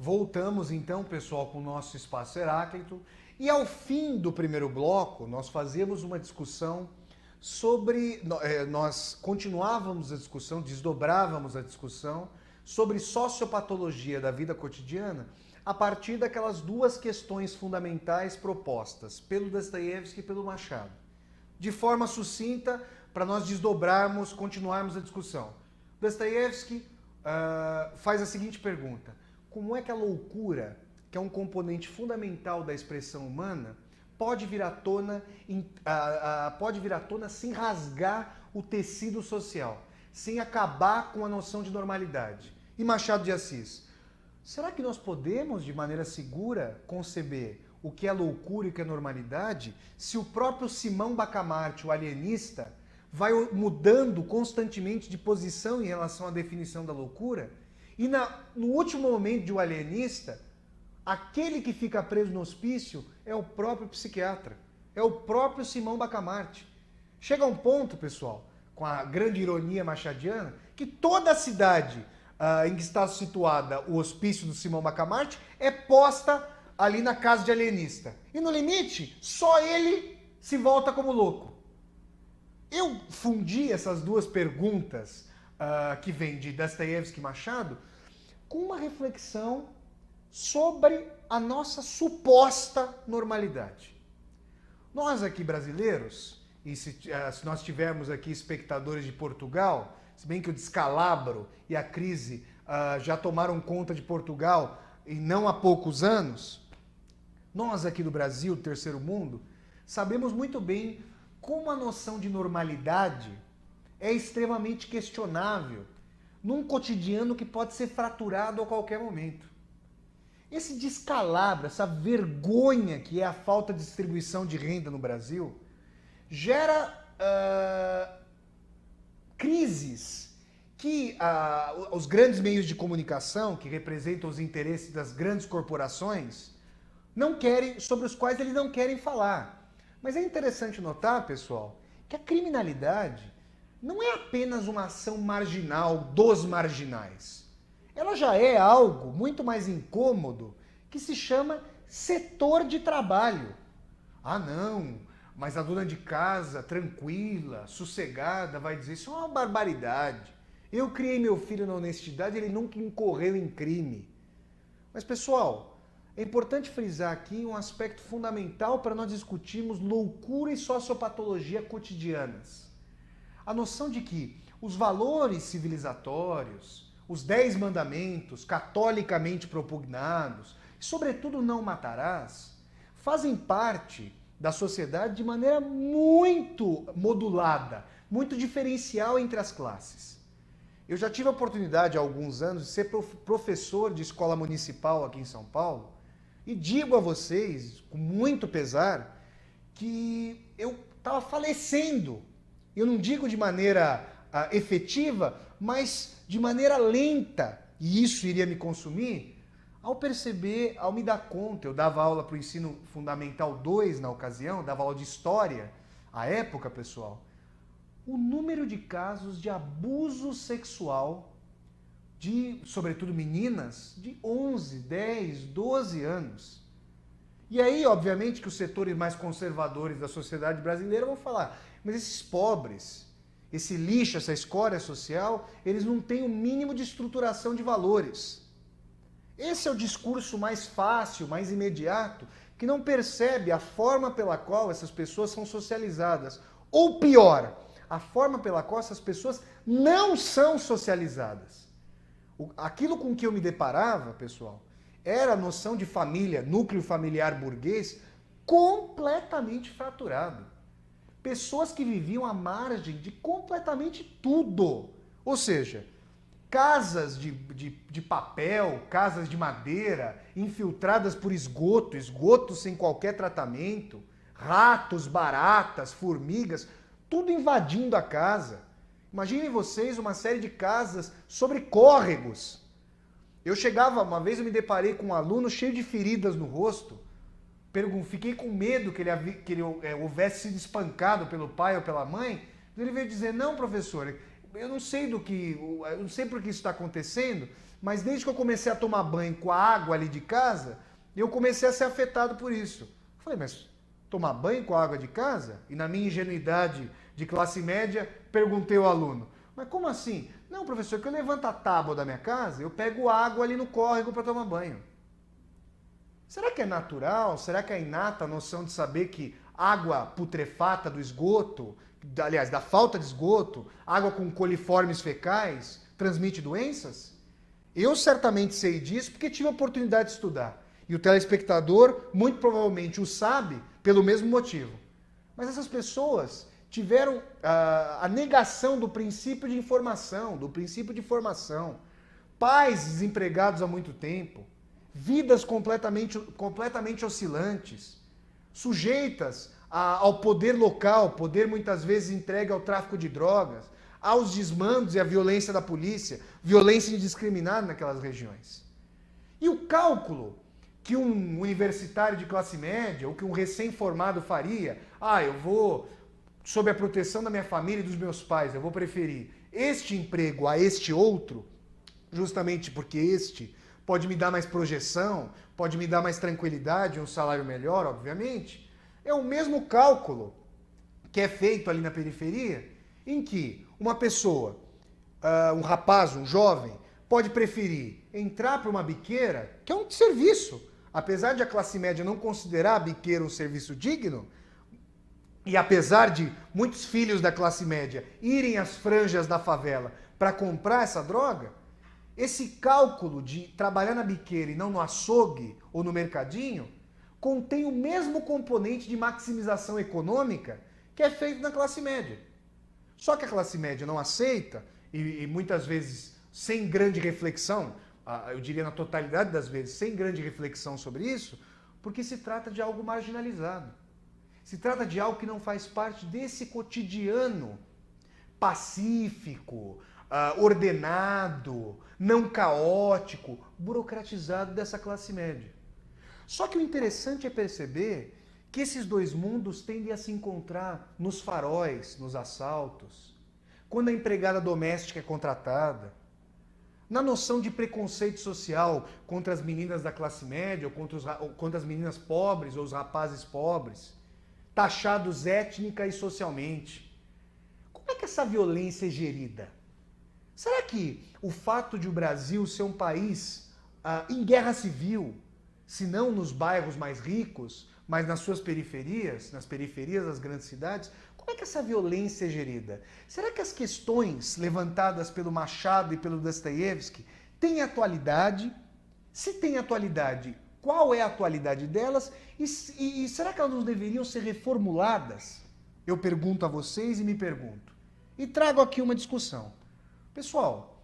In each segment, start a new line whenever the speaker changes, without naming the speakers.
Voltamos então, pessoal, com o nosso Espaço Heráclito. E ao fim do primeiro bloco, nós fazíamos uma discussão sobre. Nós continuávamos a discussão, desdobrávamos a discussão sobre sociopatologia da vida cotidiana a partir daquelas duas questões fundamentais propostas pelo Dostoiévski e pelo Machado. De forma sucinta, para nós desdobrarmos, continuarmos a discussão. Dostoiévski faz a seguinte pergunta: como é que a loucura, que é um componente fundamental da expressão humana, pode vir à tona sem rasgar o tecido social, sem acabar com a noção de normalidade? E Machado de Assis: será que nós podemos, de maneira segura, conceber o que é loucura e o que é normalidade, se o próprio Simão Bacamarte, o alienista, vai mudando constantemente de posição em relação à definição da loucura? E no último momento de O Alienista, aquele que fica preso no hospício é o próprio psiquiatra, é o próprio Simão Bacamarte. Chega a um ponto, pessoal, com a grande ironia machadiana, que toda a cidade em que está situada o hospício do Simão Bacamarte é posta ali na casa de alienista. E no limite, só ele se volta como louco. Eu fundi essas duas perguntas que vem de Dostoiévski e Machado com uma reflexão sobre a nossa suposta normalidade. Nós aqui brasileiros, e se nós tivermos aqui espectadores de Portugal, se bem que o descalabro e a crise já tomaram conta de Portugal e não há poucos anos, nós aqui do Brasil, do terceiro mundo, sabemos muito bem como a noção de normalidade é extremamente questionável num cotidiano que pode ser fraturado a qualquer momento. Esse descalabro, essa vergonha que é a falta de distribuição de renda no Brasil, gera crises que os grandes meios de comunicação, que representam os interesses das grandes corporações, não querem, sobre os quais eles não querem falar. Mas é interessante notar, pessoal, que a criminalidade não é apenas uma ação marginal dos marginais. Ela já é algo muito mais incômodo que se chama setor de trabalho. Ah, não, mas a dona de casa, tranquila, sossegada, vai dizer: isso é uma barbaridade. Eu criei meu filho na honestidade, ele nunca incorreu em crime. Mas, pessoal, é importante frisar aqui um aspecto fundamental para nós discutirmos loucura e sociopatologia cotidianas. A noção de que os valores civilizatórios, os 10 mandamentos catolicamente propugnados, e sobretudo não matarás, fazem parte da sociedade de maneira muito modulada, muito diferencial entre as classes. Eu já tive a oportunidade há alguns anos de ser professor de escola municipal aqui em São Paulo, e digo a vocês, com muito pesar, que eu estava falecendo. Eu não digo de maneira efetiva, mas de maneira lenta, e isso iria me consumir, ao perceber, ao me dar conta. Eu dava aula para o ensino fundamental 2 na ocasião, dava aula de história, à época, pessoal, o número de casos de abuso sexual de, sobretudo meninas, de 11, 10, 12 anos. E aí, obviamente, que os setores mais conservadores da sociedade brasileira vão falar: mas esses pobres, esse lixo, essa escória social, eles não têm o mínimo de estruturação de valores. Esse é o discurso mais fácil, mais imediato, que não percebe a forma pela qual essas pessoas são socializadas. Ou pior, a forma pela qual essas pessoas não são socializadas. Aquilo com que eu me deparava, pessoal, era a noção de família, núcleo familiar burguês, completamente fraturado. Pessoas que viviam à margem de completamente tudo. Ou seja, casas de papel, casas de madeira, infiltradas por esgoto, esgoto sem qualquer tratamento, ratos, baratas, formigas, tudo invadindo a casa. Imaginem vocês uma série de casas sobre córregos. Uma vez eu me deparei com um aluno cheio de feridas no rosto. Fiquei com medo que ele houvesse sido espancado pelo pai ou pela mãe. Ele veio dizer: não, professor, eu não sei eu não sei por que isso está acontecendo, mas desde que eu comecei a tomar banho com a água ali de casa, eu comecei a ser afetado por isso. Eu falei, mas tomar banho com a água de casa? E na minha ingenuidade de classe média, perguntei ao aluno, mas como assim? Não, professor, que eu levanto a tábua da minha casa, eu pego água ali no córrego para tomar banho. Será que é natural? Será que é inata a noção de saber que água putrefata do esgoto, aliás, da falta de esgoto, água com coliformes fecais, transmite doenças? Eu certamente sei disso porque tive a oportunidade de estudar. E o telespectador, muito provavelmente, o sabe pelo mesmo motivo. Mas essas pessoas tiveram a negação do princípio de informação, do princípio de formação. Pais desempregados há muito tempo, vidas completamente oscilantes, sujeitas ao poder local, poder muitas vezes entregue ao tráfico de drogas, aos desmandos e à violência da polícia, violência indiscriminada naquelas regiões. E o cálculo que um universitário de classe média ou que um recém-formado faria, eu vou, sob a proteção da minha família e dos meus pais, eu vou preferir este emprego a este outro, justamente porque este pode me dar mais projeção, pode me dar mais tranquilidade, um salário melhor, obviamente, é o mesmo cálculo que é feito ali na periferia, em que uma pessoa, um rapaz, um jovem, pode preferir entrar para uma biqueira, que é um serviço. Apesar de a classe média não considerar a biqueira um serviço digno, e apesar de muitos filhos da classe média irem às franjas da favela para comprar essa droga, esse cálculo de trabalhar na biqueira e não no açougue ou no mercadinho contém o mesmo componente de maximização econômica que é feito na classe média. Só que a classe média não aceita, e muitas vezes sem grande reflexão, eu diria na totalidade das vezes, sem grande reflexão sobre isso, porque se trata de algo marginalizado. Se trata de algo que não faz parte desse cotidiano pacífico, ordenado, não caótico, burocratizado dessa classe média. Só que o interessante é perceber que esses dois mundos tendem a se encontrar nos faróis, nos assaltos, quando a empregada doméstica é contratada, na noção de preconceito social contra as meninas da classe média, ou contra as meninas pobres ou os rapazes pobres, taxados étnica e socialmente. Como é que essa violência é gerida? Será que o fato de o Brasil ser um país em guerra civil, se não nos bairros mais ricos, mas nas suas periferias, nas periferias das grandes cidades, como é que essa violência é gerida? Será que as questões levantadas pelo Machado e pelo Dostoiévski têm atualidade? Se tem atualidade, qual é a atualidade delas? E será que elas não deveriam ser reformuladas? Eu pergunto a vocês e me pergunto. E trago aqui uma discussão. Pessoal,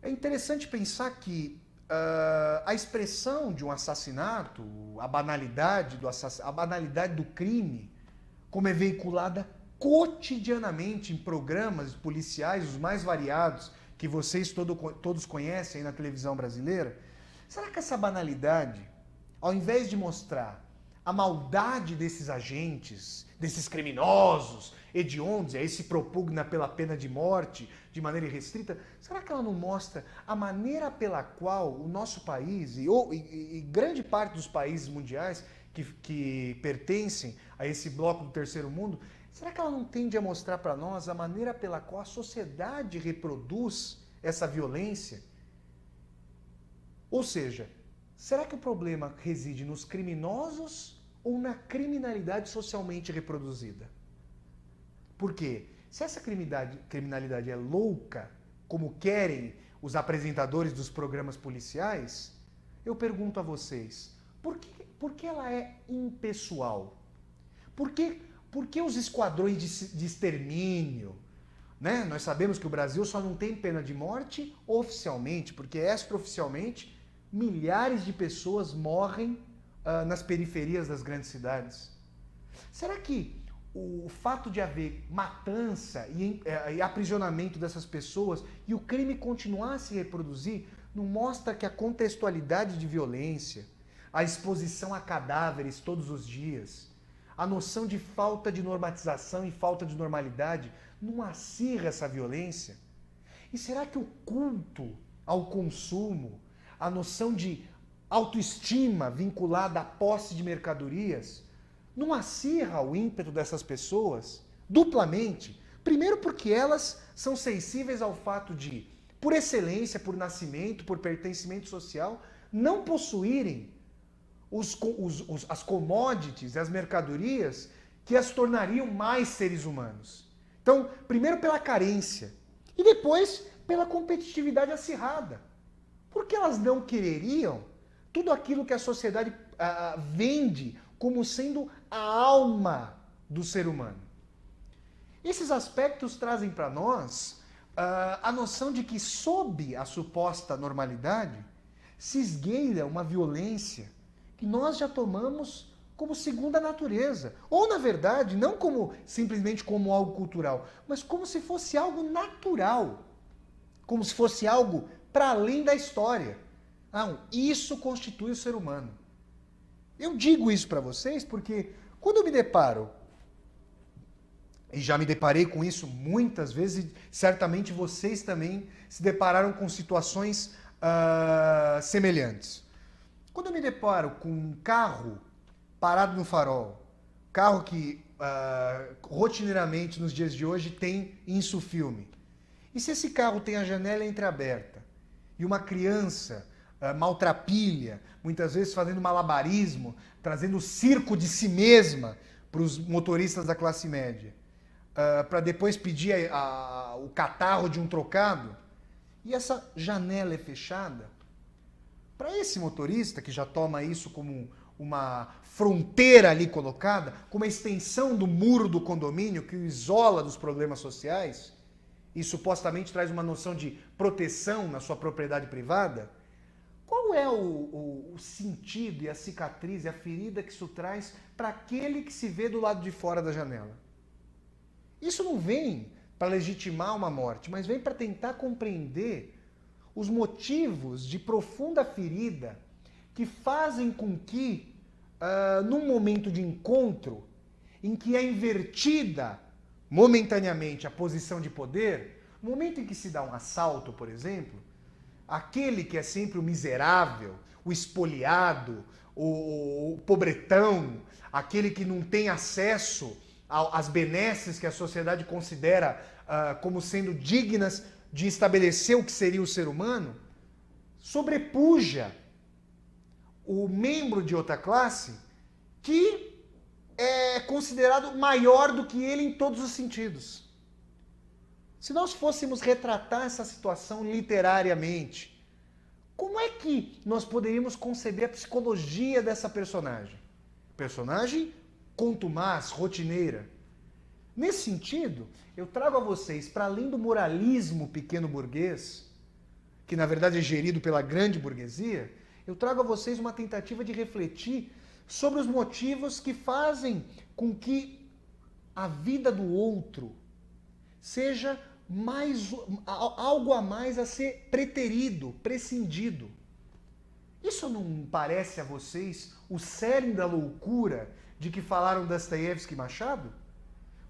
é interessante pensar que a expressão de um assassinato, a banalidade do crime, como é veiculada cotidianamente em programas policiais, os mais variados, que vocês todos conhecem aí na televisão brasileira, será que essa banalidade, ao invés de mostrar a maldade desses agentes, desses criminosos, hediondos, e aí se propugna pela pena de morte de maneira irrestrita, será que ela não mostra a maneira pela qual o nosso país e grande parte dos países mundiais que pertencem a esse bloco do terceiro mundo, será que ela não tende a mostrar para nós a maneira pela qual a sociedade reproduz essa violência? Ou seja, será que o problema reside nos criminosos ou na criminalidade socialmente reproduzida? Por quê? Se essa criminalidade é louca, como querem os apresentadores dos programas policiais, eu pergunto a vocês, por que ela é impessoal? Por que os esquadrões de extermínio? Né? Nós sabemos que o Brasil só não tem pena de morte oficialmente, porque extraoficialmente milhares de pessoas morrem nas periferias das grandes cidades. Será que o fato de haver matança e aprisionamento dessas pessoas e o crime continuar a se reproduzir não mostra que a contextualidade de violência, a exposição a cadáveres todos os dias, a noção de falta de normatização e falta de normalidade não acirra essa violência? E será que o culto ao consumo, a noção de autoestima vinculada à posse de mercadorias, não acirra o ímpeto dessas pessoas duplamente? Primeiro porque elas são sensíveis ao fato de, por excelência, por nascimento, por pertencimento social, não possuírem as commodities, as mercadorias que as tornariam mais seres humanos. Então, primeiro pela carência e depois pela competitividade acirrada. Porque elas não quereriam tudo aquilo que a sociedade vende como sendo a alma do ser humano. Esses aspectos trazem para nós a noção de que, sob a suposta normalidade, se esgueira uma violência que nós já tomamos como segunda natureza. Ou, na verdade, não como simplesmente como algo cultural, mas como se fosse algo natural. Como se fosse algo para além da história. Isso constitui o ser humano. Eu digo isso para vocês porque quando eu me deparo, e já me deparei com isso muitas vezes, e certamente vocês também se depararam com situações semelhantes. Quando eu me deparo com um carro parado no farol, carro que rotineiramente nos dias de hoje tem insufilme, e se esse carro tem a janela entreaberta e uma criança maltrapilha, muitas vezes fazendo malabarismo, trazendo o circo de si mesma para os motoristas da classe média, para depois pedir o catarro de um trocado, e essa janela é fechada, para esse motorista, que já toma isso como uma fronteira ali colocada, como uma extensão do muro do condomínio que o isola dos problemas sociais, e supostamente traz uma noção de proteção na sua propriedade privada, qual é o sentido e a cicatriz e a ferida que isso traz para aquele que se vê do lado de fora da janela? Isso não vem para legitimar uma morte, mas vem para tentar compreender os motivos de profunda ferida que fazem com que, num momento de encontro, em que é invertida momentaneamente a posição de poder, no momento em que se dá um assalto, por exemplo, aquele que é sempre o miserável, o espoliado, o pobretão, aquele que não tem acesso às benesses que a sociedade considera como sendo dignas de estabelecer o que seria o ser humano, sobrepuja o membro de outra classe que é considerado maior do que ele em todos os sentidos. Se nós fôssemos retratar essa situação literariamente, como é que nós poderíamos conceber a psicologia dessa personagem? Personagem contumaz, rotineira. Nesse sentido, eu trago a vocês, para além do moralismo pequeno burguês, que na verdade é gerido pela grande burguesia, eu trago a vocês uma tentativa de refletir sobre os motivos que fazem com que a vida do outro seja algo a mais a ser preterido, prescindido. Isso não parece a vocês o cerne da loucura de que falaram Dostoiévski e Machado?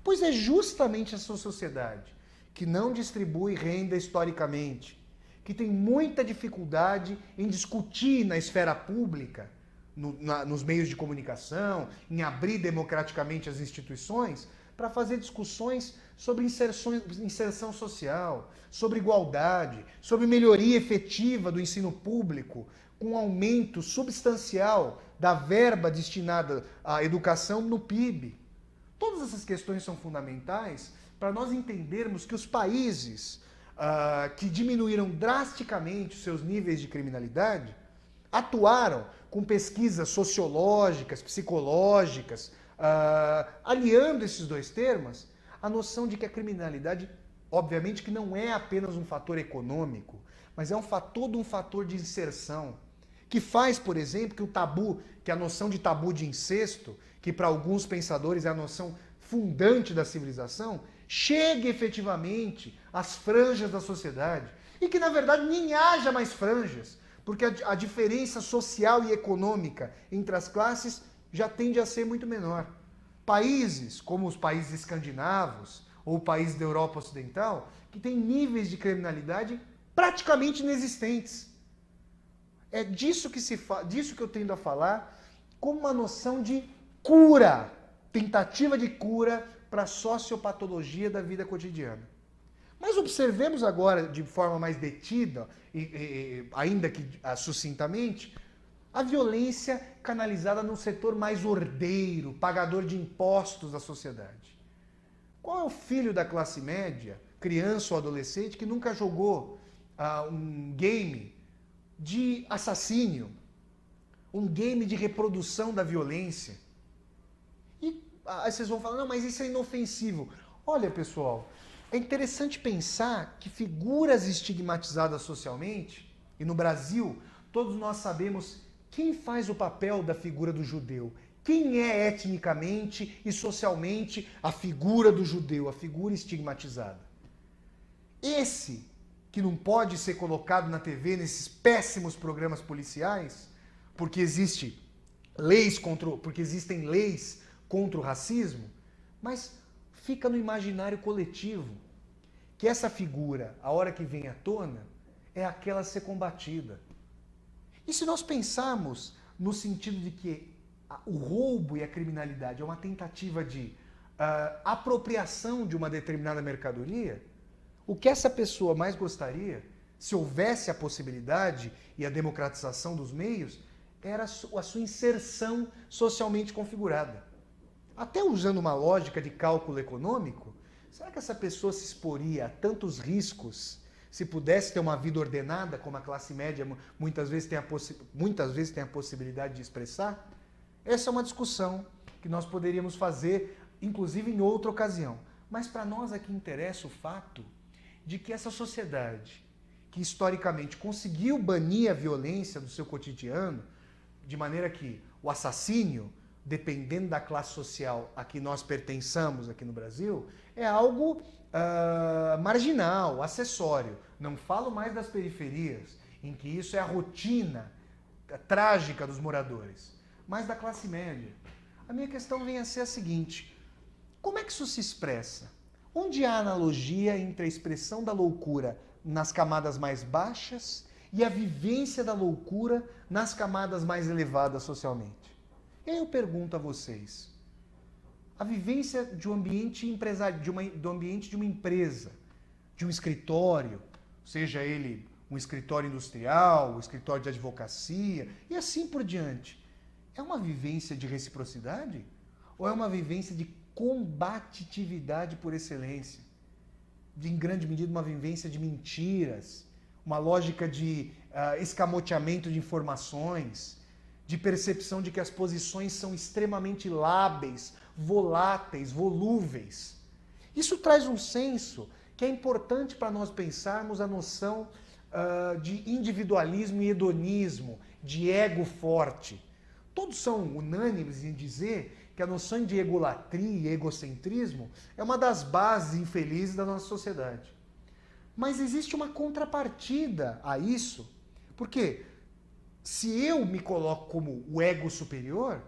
Pois é justamente essa sociedade que não distribui renda historicamente, que tem muita dificuldade em discutir na esfera pública, nos meios de comunicação, em abrir democraticamente as instituições, para fazer discussões sobre inserção social, sobre igualdade, sobre melhoria efetiva do ensino público, com um aumento substancial da verba destinada à educação no PIB. Todas essas questões são fundamentais para nós entendermos que os países que diminuíram drasticamente os seus níveis de criminalidade atuaram com pesquisas sociológicas, psicológicas, aliando esses dois termos, a noção de que a criminalidade, obviamente que não é apenas um fator econômico, mas é todo um fator de inserção, que faz, por exemplo, que a noção de tabu de incesto, que para alguns pensadores é a noção fundante da civilização, chegue efetivamente às franjas da sociedade. E que, na verdade, nem haja mais franjas, porque a diferença social e econômica entre as classes já tende a ser muito menor. Países como os países escandinavos ou países da Europa Ocidental, que têm níveis de criminalidade praticamente inexistentes. É disso que eu tendo a falar como uma noção de cura, tentativa de cura para a sociopatologia da vida cotidiana. Mas observemos agora, de forma mais detida, ainda que sucintamente, a violência canalizada num setor mais ordeiro, pagador de impostos da sociedade. Qual é o filho da classe média, criança ou adolescente, que nunca jogou um game de assassínio, um game de reprodução da violência? E aí vocês vão falar, não, mas isso é inofensivo. Olha, pessoal, é interessante pensar que figuras estigmatizadas socialmente, e no Brasil, todos nós sabemos quem faz o papel da figura do judeu. Quem é etnicamente e socialmente a figura do judeu, a figura estigmatizada? Esse, que não pode ser colocado na TV nesses péssimos programas policiais, porque existem leis contra o racismo, mas fica no imaginário coletivo que essa figura, a hora que vem à tona, é aquela a ser combatida. E se nós pensarmos no sentido de que o roubo e a criminalidade é uma tentativa de apropriação de uma determinada mercadoria, o que essa pessoa mais gostaria, se houvesse a possibilidade e a democratização dos meios, era a sua inserção socialmente configurada. Até usando uma lógica de cálculo econômico, será que essa pessoa se exporia a tantos riscos se pudesse ter uma vida ordenada, como a classe média muitas vezes tem a possibilidade de expressar? Essa é uma discussão que nós poderíamos fazer, inclusive em outra ocasião. Mas para nós aqui interessa o fato de que essa sociedade, que historicamente conseguiu banir a violência do seu cotidiano, de maneira que o assassínio, dependendo da classe social a que nós pertençamos aqui no Brasil, é algo marginal, acessório. Não falo mais das periferias, em que isso é a rotina trágica dos moradores, mas da classe média. A minha questão vem a ser a seguinte: como é que isso se expressa? Onde há analogia entre a expressão da loucura nas camadas mais baixas e a vivência da loucura nas camadas mais elevadas socialmente? E aí eu pergunto a vocês, a vivência de um ambiente empresário, do ambiente de uma empresa, de um escritório, seja ele um escritório industrial, um escritório de advocacia e assim por diante, é uma vivência de reciprocidade? Ou é uma vivência de combatitividade por excelência? Em grande medida, uma vivência de mentiras, uma lógica de escamoteamento de informações, de percepção de que as posições são extremamente lábeis, voláteis, volúveis. Isso traz um senso que é importante para nós pensarmos a noção de individualismo e hedonismo, de ego forte. Todos são unânimes em dizer que a noção de egolatria e egocentrismo é uma das bases infelizes da nossa sociedade. Mas existe uma contrapartida a isso, porque se eu me coloco como o ego superior,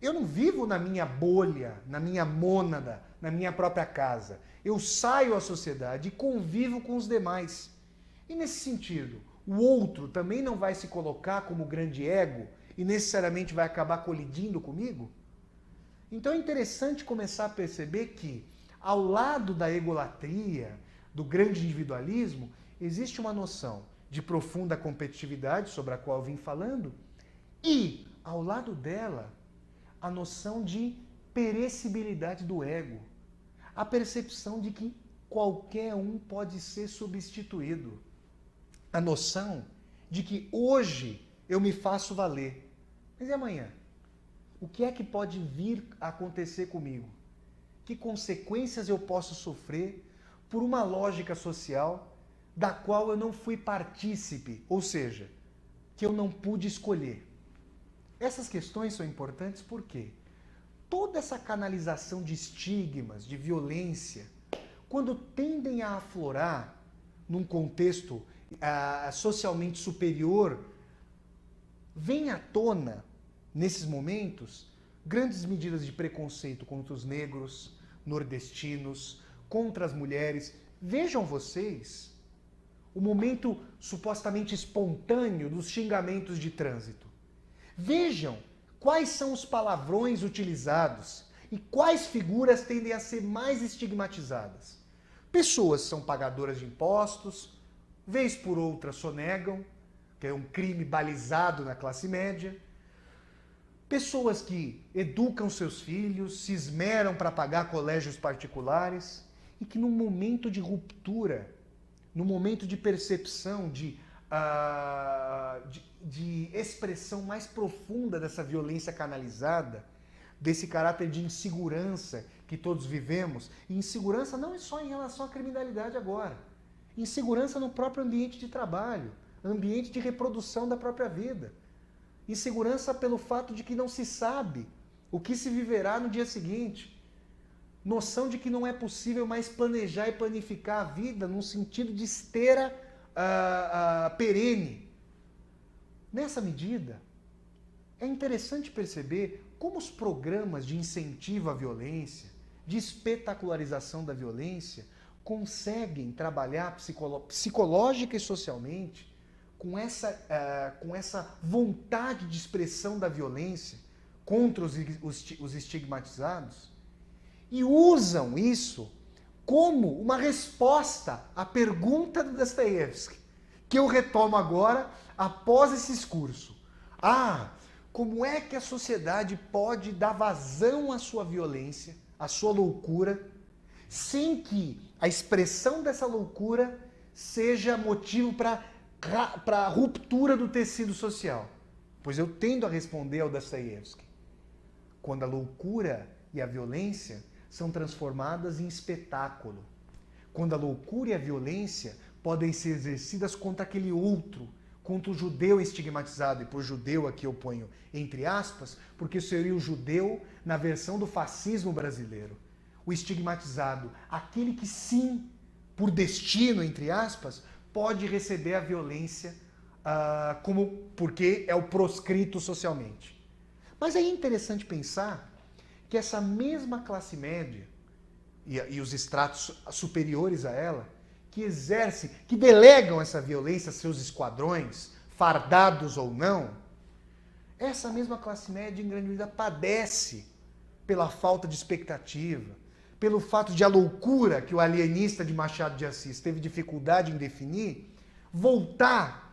eu não vivo na minha bolha, na minha mônada, na minha própria casa. Eu saio à sociedade e convivo com os demais. E nesse sentido, o outro também não vai se colocar como grande ego e necessariamente vai acabar colidindo comigo? Então é interessante começar a perceber que, ao lado da egolatria, do grande individualismo, existe uma noção de profunda competitividade, sobre a qual eu vim falando, e, ao lado dela, a noção de perecibilidade do ego, a percepção de que qualquer um pode ser substituído, a noção de que hoje eu me faço valer, mas e amanhã? O que é que pode vir a acontecer comigo? Que consequências eu posso sofrer por uma lógica social da qual eu não fui partícipe, ou seja, que eu não pude escolher? Essas questões são importantes porque toda essa canalização de estigmas, de violência, quando tendem a aflorar num contexto socialmente superior, vem à tona, nesses momentos, grandes medidas de preconceito contra os negros, nordestinos, contra as mulheres. Vejam vocês o momento supostamente espontâneo dos xingamentos de trânsito. Vejam quais são os palavrões utilizados e quais figuras tendem a ser mais estigmatizadas. Pessoas são pagadoras de impostos, vez por outra sonegam, que é um crime balizado na classe média. Pessoas que educam seus filhos, se esmeram para pagar colégios particulares e que num momento de ruptura, num momento de percepção, de expressão mais profunda dessa violência canalizada, desse caráter de insegurança que todos vivemos, e insegurança não é só em relação à criminalidade agora, insegurança no próprio ambiente de trabalho, ambiente de reprodução da própria vida, insegurança pelo fato de que não se sabe o que se viverá no dia seguinte, noção de que não é possível mais planejar e planificar a vida num sentido de esteira perene. Nessa medida, é interessante perceber como os programas de incentivo à violência, de espetacularização da violência, conseguem trabalhar psicológica e socialmente com essa vontade de expressão da violência contra os estigmatizados e usam isso como uma resposta à pergunta do Dostoiévski, que eu retomo agora após esse discurso. Como é que a sociedade pode dar vazão à sua violência, à sua loucura, sem que a expressão dessa loucura seja motivo para a ruptura do tecido social? Pois eu tendo a responder ao Dostoiévski, quando a loucura e a violência são transformadas em espetáculo, quando a loucura e a violência podem ser exercidas contra aquele outro, contra o judeu estigmatizado, e por judeu aqui eu ponho entre aspas, porque seria o judeu na versão do fascismo brasileiro. O estigmatizado, aquele que sim, por destino, entre aspas, pode receber a violência porque é o proscrito socialmente. Mas é interessante pensar que essa mesma classe média e os estratos superiores a ela, que exercem, que delegam essa violência a seus esquadrões, fardados ou não, essa mesma classe média, em grande medida, padece pela falta de expectativa, pelo fato de a loucura que o alienista de Machado de Assis teve dificuldade em definir, voltar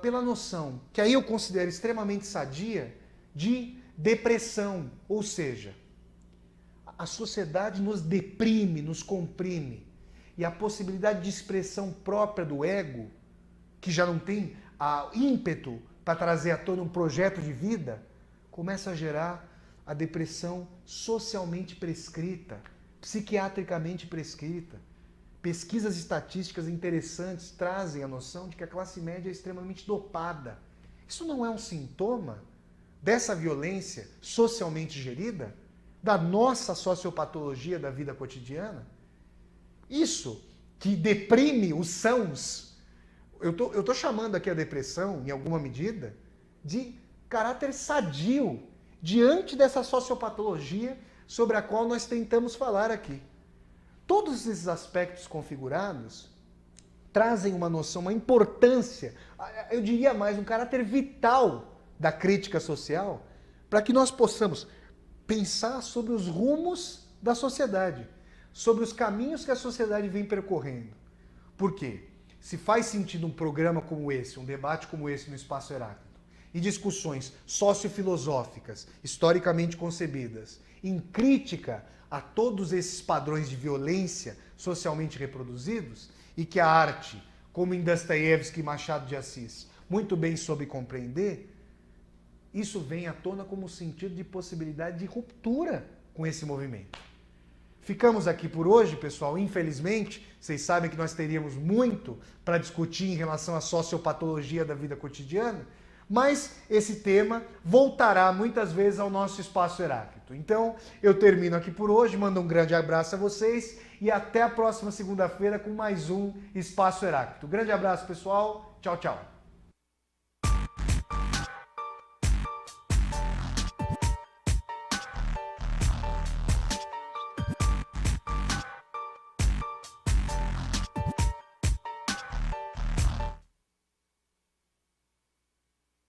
pela noção, que aí eu considero extremamente sadia, de depressão, ou seja, a sociedade nos deprime, nos comprime, e a possibilidade de expressão própria do ego, que já não tem ímpeto para trazer à tona um projeto de vida, começa a gerar a depressão socialmente prescrita, psiquiatricamente prescrita. Pesquisas estatísticas interessantes trazem a noção de que a classe média é extremamente dopada. Isso não é um sintoma dessa violência socialmente gerida? Da nossa sociopatologia da vida cotidiana? Isso que deprime os sãos. Eu tô chamando aqui a depressão, em alguma medida, de caráter sadio, diante dessa sociopatologia sobre a qual nós tentamos falar aqui. Todos esses aspectos configurados trazem uma noção, uma importância, eu diria mais, um caráter vital da crítica social, para que nós possamos pensar sobre os rumos da sociedade, sobre os caminhos que a sociedade vem percorrendo. Por quê? Se faz sentido um programa como esse, um debate como esse no Espaço Heráclito, e discussões sociofilosóficas, historicamente concebidas, em crítica a todos esses padrões de violência socialmente reproduzidos, e que a arte, como em Dostoiévski e Machado de Assis, muito bem soube compreender, isso vem à tona como sentido de possibilidade de ruptura com esse movimento. Ficamos aqui por hoje, pessoal. Infelizmente, vocês sabem que nós teríamos muito para discutir em relação à sociopatologia da vida cotidiana, mas esse tema voltará muitas vezes ao nosso Espaço Heráclito. Então, eu termino aqui por hoje, mando um grande abraço a vocês e até a próxima segunda-feira com mais um Espaço Heráclito. Grande abraço, pessoal. Tchau, tchau.